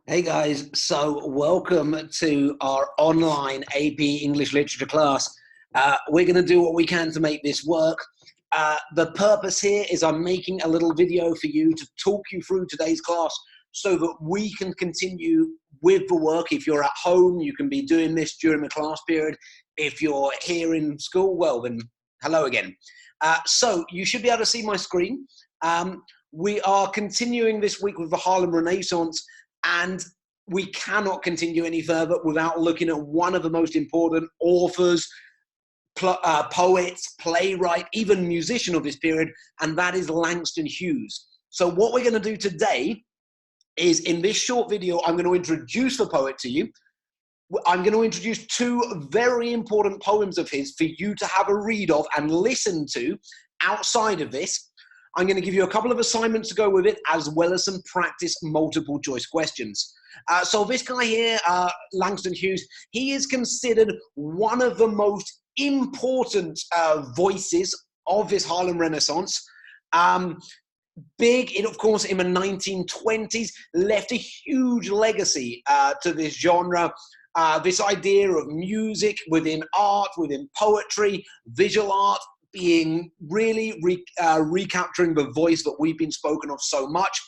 Hey guys, so welcome to our online AP English Literature class. We're going to do what we can to make this work. The purpose here is I'm making a little video for you to talk you through today's class so that we can continue with the work. If you're at home, you can be doing this during the class period. If you're here in school, well then, hello again. So you should be able to see my screen. We are continuing this week with the Harlem Renaissance, and we cannot continue any further without looking at one of the most important authors, poets, playwright, even musician of this period, and that is Langston Hughes. So what we're going to do today is, in this short video, I'm going to introduce the poet to you. I'm going to introduce two very important poems of his for you to have a read of and listen to outside of this. I'm going to give you a couple of assignments to go with it, as well as some practice multiple choice questions. So this guy here, Langston Hughes, he is considered one of the most important voices of this Harlem Renaissance. Big, of course, in the 1920s, left a huge legacy to this genre. This idea of music within art, within poetry, visual art, being really recapturing the voice that we've been spoken of so much,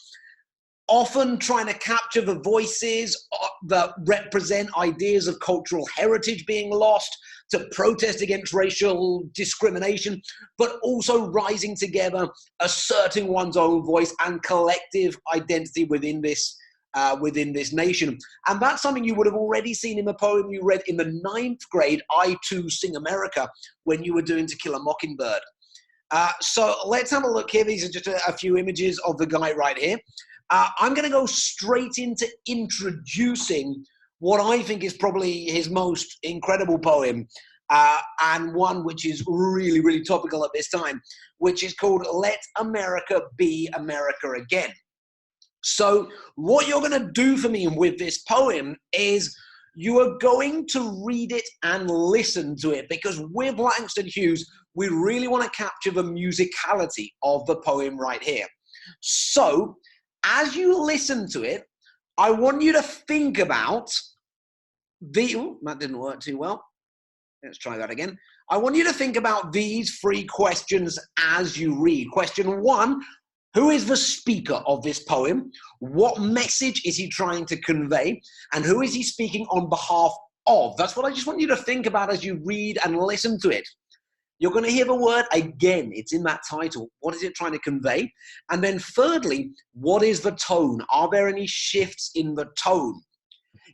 often trying to capture the voices that represent ideas of cultural heritage being lost, to protest against racial discrimination, but also rising together, asserting one's own voice and collective identity within this nation. And that's something you would have already seen in the poem you read in the 9th grade, I Too Sing America, when you were doing To Kill a Mockingbird. So let's have a look here. These are just a few images of the guy right here. I'm going to go straight into introducing what I think is probably his most incredible poem, and one which is really, really topical at this time, which is called Let America Be America Again. So what you're going to do for me with this poem is you are going to read it and listen to it, because with Langston Hughes, we really want to capture the musicality of the poem right here. So as you listen to it, I want you to think about that didn't work too well. Let's try that again. I want you to think about these 3 questions as you read. Question 1, who is the speaker of this poem? What message is he trying to convey? And who is he speaking on behalf of? That's what I just want you to think about as you read and listen to it. You're going to hear the word again. It's in that title. What is it trying to convey? And then thirdly, what is the tone? Are there any shifts in the tone?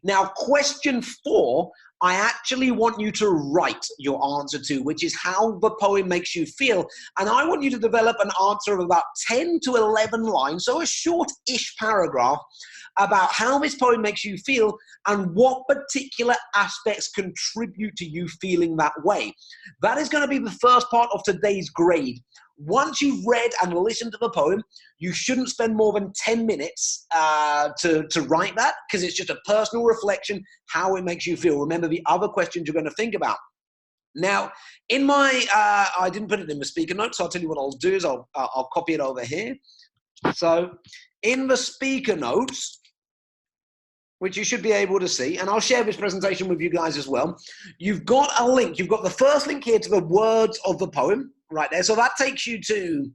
Now, question 4, I actually want you to write your answer to, which is how the poem makes you feel. And I want you to develop an answer of about 10 to 11 lines, so a short-ish paragraph, about how this poem makes you feel and what particular aspects contribute to you feeling that way. That is going to be the first part of today's grade. Once you've read and listened to the poem, you shouldn't spend more than 10 minutes to write that, because it's just a personal reflection, how it makes you feel. Remember the other questions you're going to think about. Now, in my, I didn't put it in the speaker notes, so I'll tell you what I'll do is I'll copy it over here. So in the speaker notes, which you should be able to see, and I'll share this presentation with you guys as well, you've got a link. You've got the first link here to the words of the poem right there. So that takes you to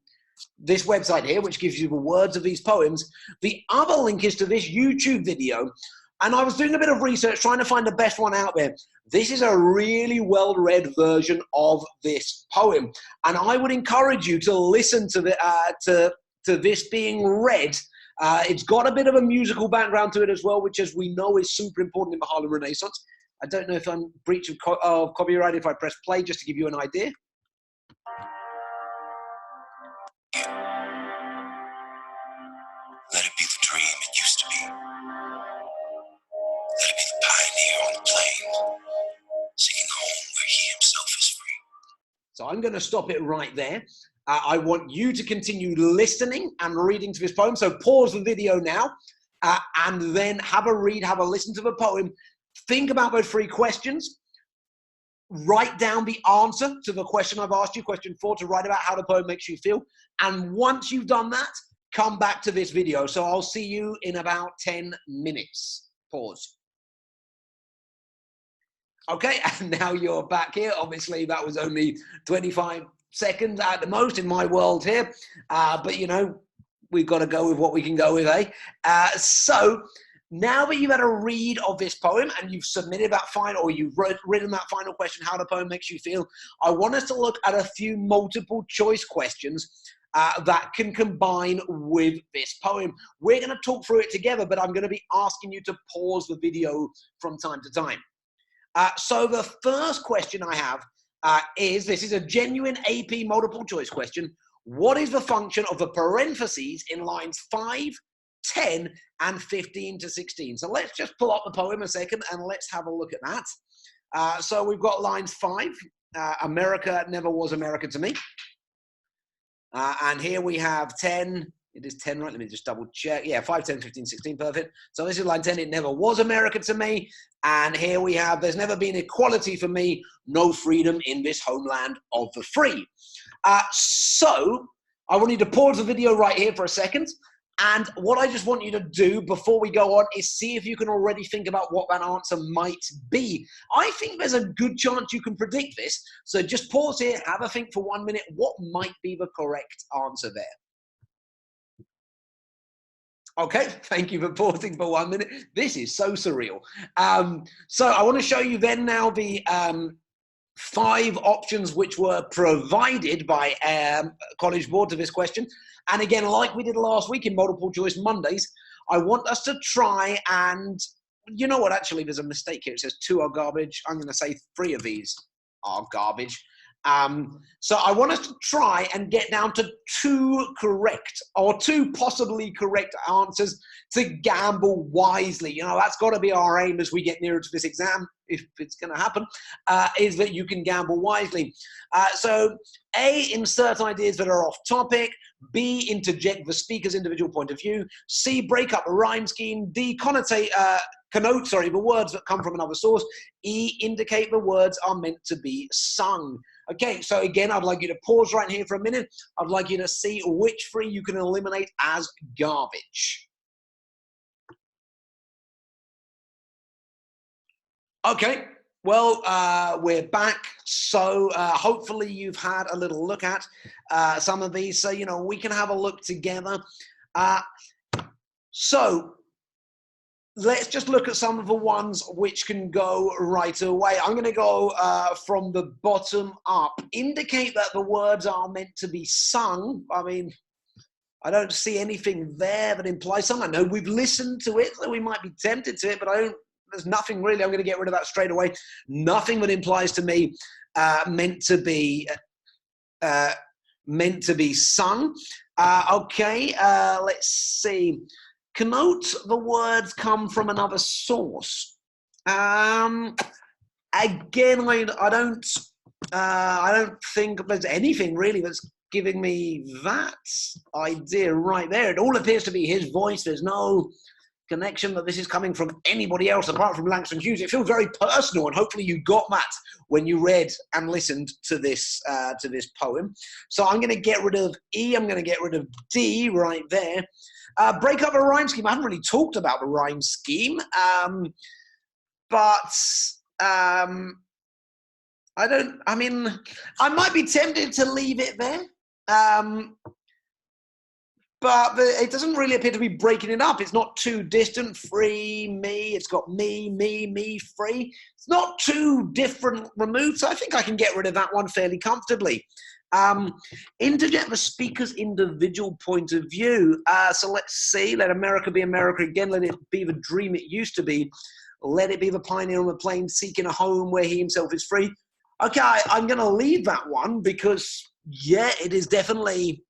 this website here, which gives you the words of these poems. The other link is to this YouTube video. And I was doing a bit of research trying to find the best one out there. This is a really well-read version of this poem. And I would encourage you to listen to this being read. It's got a bit of a musical background to it as well, which, as we know, is super important in the Harlem Renaissance. I don't know if I'm breach of copyright if I press play, just to give you an idea. Let it be the dream it used to be. Let it be the pioneer on the plain, seeking home where he himself is free. So I'm going to stop it right there. I want you to continue listening and reading to this poem. So pause the video now and then have a read, have a listen to the poem. Think about those 3 questions. Write down the answer to the question I've asked you, question 4, to write about how the poem makes you feel. And once you've done that, come back to this video. So I'll see you in about 10 minutes. Pause. Okay, and now you're back here. Obviously, that was only 25 seconds at the most in my world here. But, you know, we've got to go with what we can go with, eh? So now that you've had a read of this poem and you've submitted that final, or you've written that final question, how the poem makes you feel, I want us to look at a few multiple choice questions that can combine with this poem. We're going to talk through it together, but I'm going to be asking you to pause the video from time to time. So the first question I have is, this is a genuine AP multiple choice question. What is the function of the parentheses in lines 5, 10, and 15 to 16? So let's just pull up the poem a second and let's have a look at that. So we've got lines 5, America never was America to me. And here we have 10. It is 10, right? Let me just double check. Yeah, 5, 10, 15, 16, perfect. So this is line 10. It never was America to me. And here we have, there's never been equality for me, no freedom in this homeland of the free. So I want you to pause the video right here for a second. And what I just want you to do before we go on is see if you can already think about what that answer might be. I think there's a good chance you can predict this. So just pause here, have a think for 1 minute. What might be the correct answer there? Okay, thank you for pausing for 1 minute. This is so surreal. So I want to show you then now the 5 options which were provided by College Board to this question. And again, like we did last week in Multiple Choice Mondays, I want us to try and, you know what, actually there's a mistake here. It says 2 are garbage. I'm going to say 3 of these are garbage. So I want us to try and get down to 2 correct or 2 possibly correct answers to gamble wisely. You know, that's got to be our aim as we get nearer to this exam, if it's going to happen, is that you can gamble wisely. So A, insert ideas that are off topic. B, interject the speaker's individual point of view. C, break up a rhyme scheme. D, connote the words that come from another source. E, indicate the words are meant to be sung. Okay, so again, I'd like you to pause right here for a minute. I'd like you to see which 3 you can eliminate as garbage. Okay, well, we're back. So hopefully you've had a little look at some of these. So, you know, we can have a look together. So let's just look at some of the ones which can go right away. I'm going to go from the bottom up. Indicate that the words are meant to be sung. I mean, I don't see anything there that implies sung. I know we've listened to it, so we might be tempted to it, but there's nothing really. I'm going to get rid of that straight away. Nothing that implies to me meant to be sung. Okay, let's see. Connote the words come from another source. Again, I don't think there's anything really that's giving me that idea right there. It all appears to be his voice. There's no connection that this is coming from anybody else apart from Langston Hughes. It feels very personal, and hopefully you got that when you read and listened to this poem. So I'm going to get rid of E. I'm going to get rid of D right there. Break up a rhyme scheme. I haven't really talked about the rhyme scheme, but I might be tempted to leave it there. But it doesn't really appear to be breaking it up. It's not too distant. Free, me. It's got me, free. It's not too different removed. So I think I can get rid of that one fairly comfortably. Interject the speaker's individual point of view. So let's see. Let America be America again. Let it be the dream it used to be. Let it be the pioneer on the plain seeking a home where he himself is free. Okay, I'm going to leave that one because, yeah, it is definitely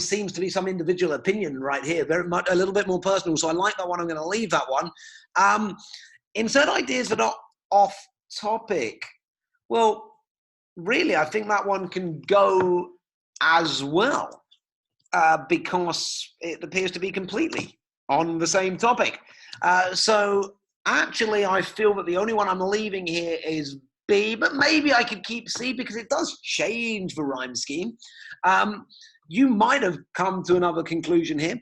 seems to be some individual opinion right here, very much a little bit more personal. So I like that one. I'm going to leave that one. Insert ideas that are off topic. Well, really, I think that one can go as well because it appears to be completely on the same topic. So actually, I feel that the only one I'm leaving here is B, but maybe I could keep C because it does change the rhyme scheme. you might have come to another conclusion here.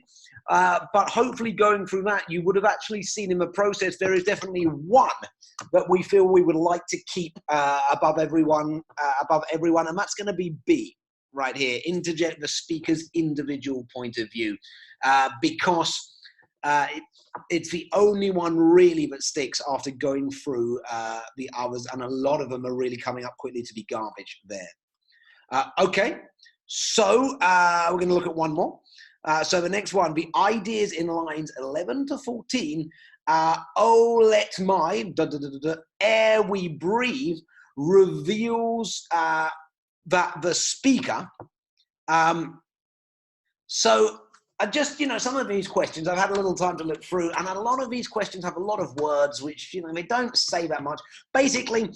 But hopefully going through that, you would have actually seen in the process there is definitely one that we feel we would like to keep above everyone, and that's going to be B right here, interject the speaker's individual point of view, because it's the only one really that sticks after going through the others, and a lot of them are really coming up quickly to be garbage there. Okay, so we're going to look at one more. So the next one, the ideas in lines 11 to 14, oh, let my air we breathe reveals that the speaker. So just, some of these questions, I've had a little time to look through, and a lot of these questions have a lot of words which, they don't say that much. Basically,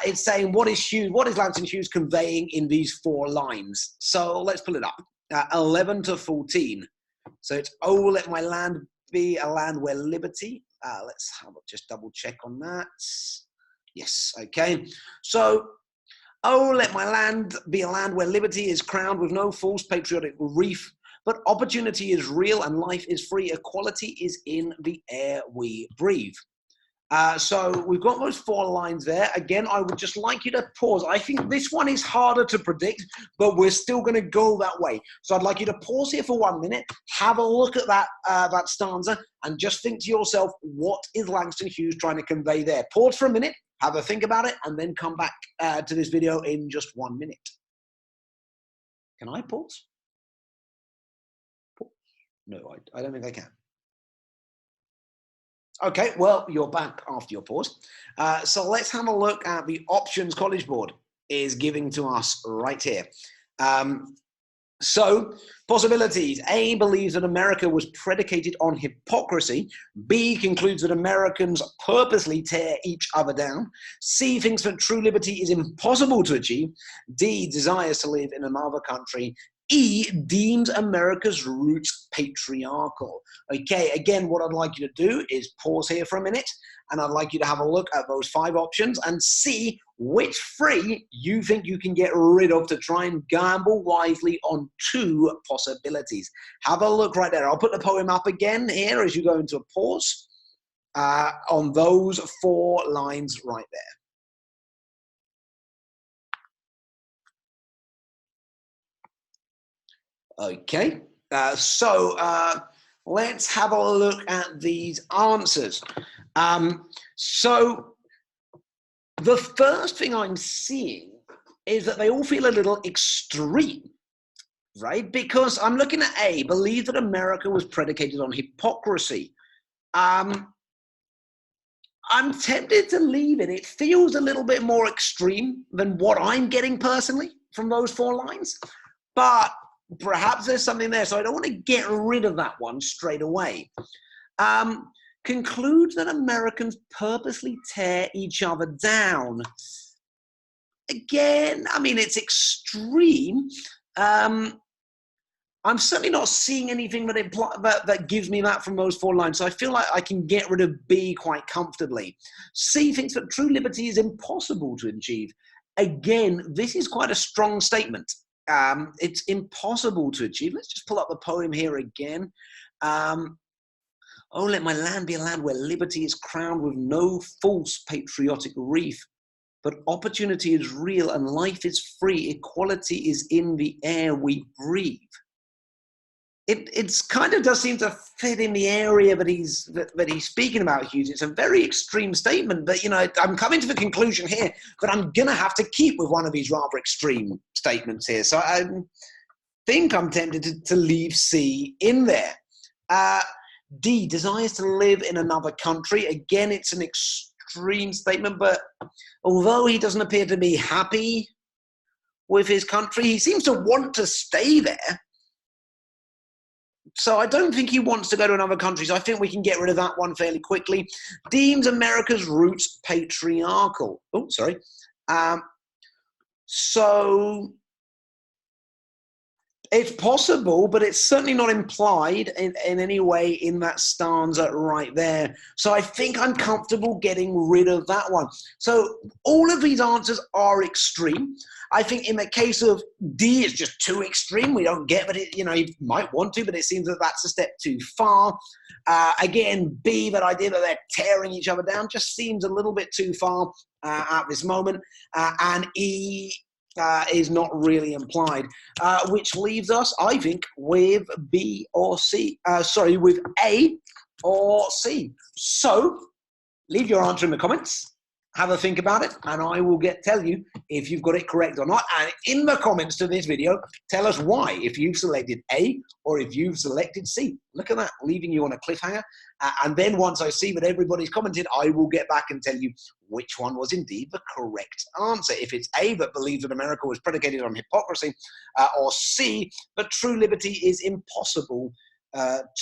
it's saying, what is Langston Hughes conveying in these 4 lines? So let's pull it up. 11 to 14. So it's, oh, let my land be a land where liberty. Let's just double check on that. Yes, okay. So, oh, let my land be a land where liberty is crowned with no false patriotic wreath, but opportunity is real and life is free. Equality is in the air we breathe. So we've got those 4 lines there. Again, I would just like you to pause. I think this one is harder to predict, but we're still going to go that way. So I'd like you to pause here for 1 minute, have a look at that stanza, and just think to yourself, what is Langston Hughes trying to convey there? Pause for a minute, have a think about it, and then come back to this video in just 1 minute. Can I pause? No, I don't think I can. Okay, well, you're back after your pause. So let's have a look at the options College Board is giving to us right here. So, possibilities. A believes that America was predicated on hypocrisy. B concludes that Americans purposely tear each other down. C thinks that true liberty is impossible to achieve. D desires to live in another country. E deems America's roots patriarchal. Okay, again, what I'd like you to do is pause here for a minute, and I'd like you to have a look at those 5 options and see which 3 you think you can get rid of to try and gamble wisely on 2 possibilities. Have a look right there. I'll put the poem up again here as you go into a pause on those 4 lines right there. Okay, so let's have a look at these answers. So the first thing I'm seeing is that they all feel a little extreme, right? Because I'm looking at A, believe that America was predicated on hypocrisy. I'm tempted to leave it. It feels a little bit more extreme than what I'm getting personally from those 4 lines, but perhaps there's something there, so I don't want to get rid of that one straight away. Concludes that Americans purposely tear each other down. Again, I mean, it's extreme. I'm certainly not seeing anything that gives me that from those 4 lines, so I feel like I can get rid of B quite comfortably. C thinks that true liberty is impossible to achieve. Again, this is quite a strong statement. It's impossible to achieve. Let's just pull up the poem here again. Oh, let my land be a land where liberty is crowned with no false patriotic wreath, but opportunity is real and life is free. Equality is in the air we breathe. It's kind of does seem to fit in the area that he's speaking about, Hughes. It's a very extreme statement, but I'm coming to the conclusion here that I'm gonna have to keep with one of these rather extreme statements here. So I think I'm tempted to leave C in there. D desires to live in another country. Again, it's an extreme statement, but although he doesn't appear to be happy with his country, he seems to want to stay there. So I don't think he wants to go to another country. So I think we can get rid of that one fairly quickly. Deems America's roots patriarchal. Oh, sorry. So It's possible, but it's certainly not implied in any way in that stanza right there. So I think I'm comfortable getting rid of that one. So all of these answers are extreme. I think in the case of D, it's just too extreme. We don't get, but you might want to, but it seems that that's a step too far. Again, B, that idea that they're tearing each other down just seems a little bit too far at this moment. And E, is not really implied, which leaves us, I think, with B or C. With A or C. So leave your answer in the comments. Have a think about it, and I will tell you if you've got it correct or not. And in the comments to this video, tell us why, if you've selected A or if you've selected C. Look at that, leaving you on a cliffhanger. And then once I see that everybody's commented, I will get back and tell you which one was indeed the correct answer. If it's A, that believes that America was predicated on hypocrisy, or C, that true liberty is impossible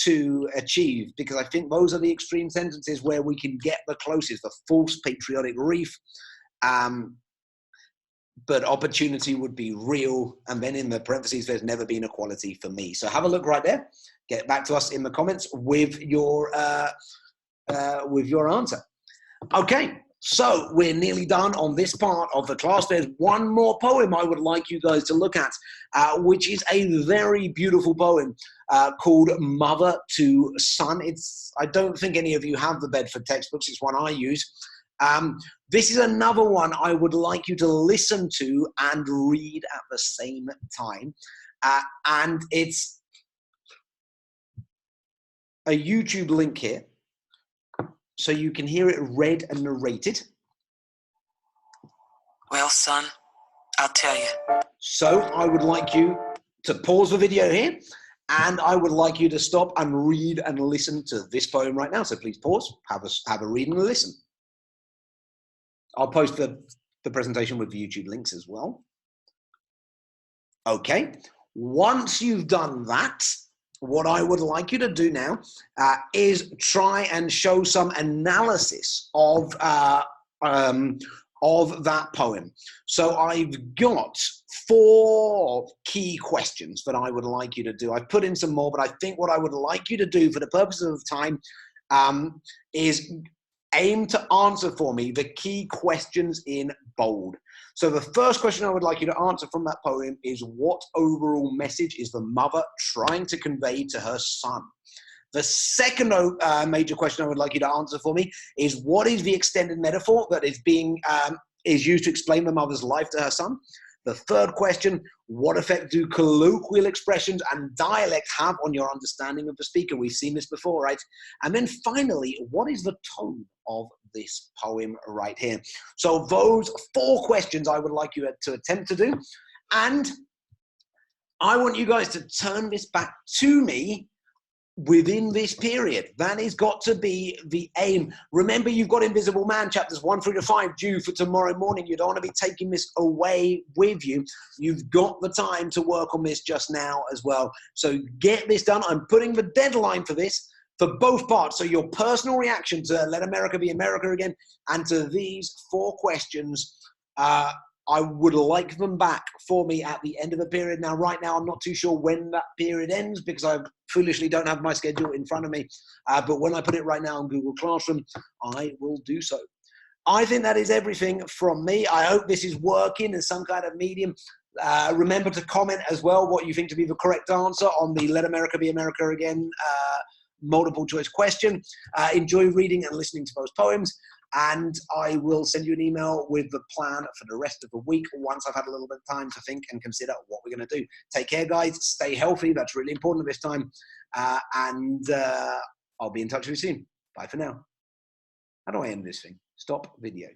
to achieve, because I think those are the extreme sentences where we can get the closest, the false patriotic reef, but opportunity would be real, and then in the parentheses, there's never been equality for me. So have a look right there. Get back to us in the comments with your answer. Okay, so we're nearly done on this part of the class. There's one more poem I would like you guys to look at, which is a very beautiful poem called Mother to Son. I don't think any of you have the Bedford textbooks. It's one I use. This is another one I would like you to listen to and read at the same time. And it's a YouTube link here, so you can hear it read and narrated. Well, son, I'll tell you. So I would like you to pause the video here, and I would like you to stop and read and listen to this poem right now. So please pause, have a read and a listen. I'll post the presentation with the YouTube links as well. Okay, once you've done that, what I would like you to do now is try and show some analysis of that poem. So I've got 4 key questions that I would like you to do. I've put in some more, but I think what I would like you to do for the purposes of time is aim to answer for me the key questions in bold. So the first question I would like you to answer from that poem is, what overall message is the mother trying to convey to her son? The second major question I would like you to answer for me is, what is the extended metaphor that is used to explain the mother's life to her son? The third question, what effect do colloquial expressions and dialect have on your understanding of the speaker? We've seen this before, right? And then finally, what is the tone of this poem right here? So those 4 questions I would like you to attempt to do. And I want you guys to turn this back to me within this period. That has got to be the aim. Remember, you've got Invisible Man chapters 1 through to 5 due for tomorrow morning. You don't want to be taking this away with you. You've got the time to work on this just now as well. So get this done. I'm putting the deadline for this for both parts. So your personal reaction to Let America Be America Again and to these 4 questions, I would like them back for me at the end of the period. Now, right now, I'm not too sure when that period ends because I foolishly don't have my schedule in front of me. But when I put it right now in Google Classroom, I will do so. I think that is everything from me. I hope this is working in some kind of medium. Remember to comment as well what you think to be the correct answer on the Let America Be America Again multiple choice question. Enjoy reading and listening to those poems. And I will send you an email with the plan for the rest of the week once I've had a little bit of time to think and consider what we're going to do. Take care, guys. Stay healthy. That's really important at this time. And I'll be in touch with you soon. Bye for now. How do I end this thing? Stop video.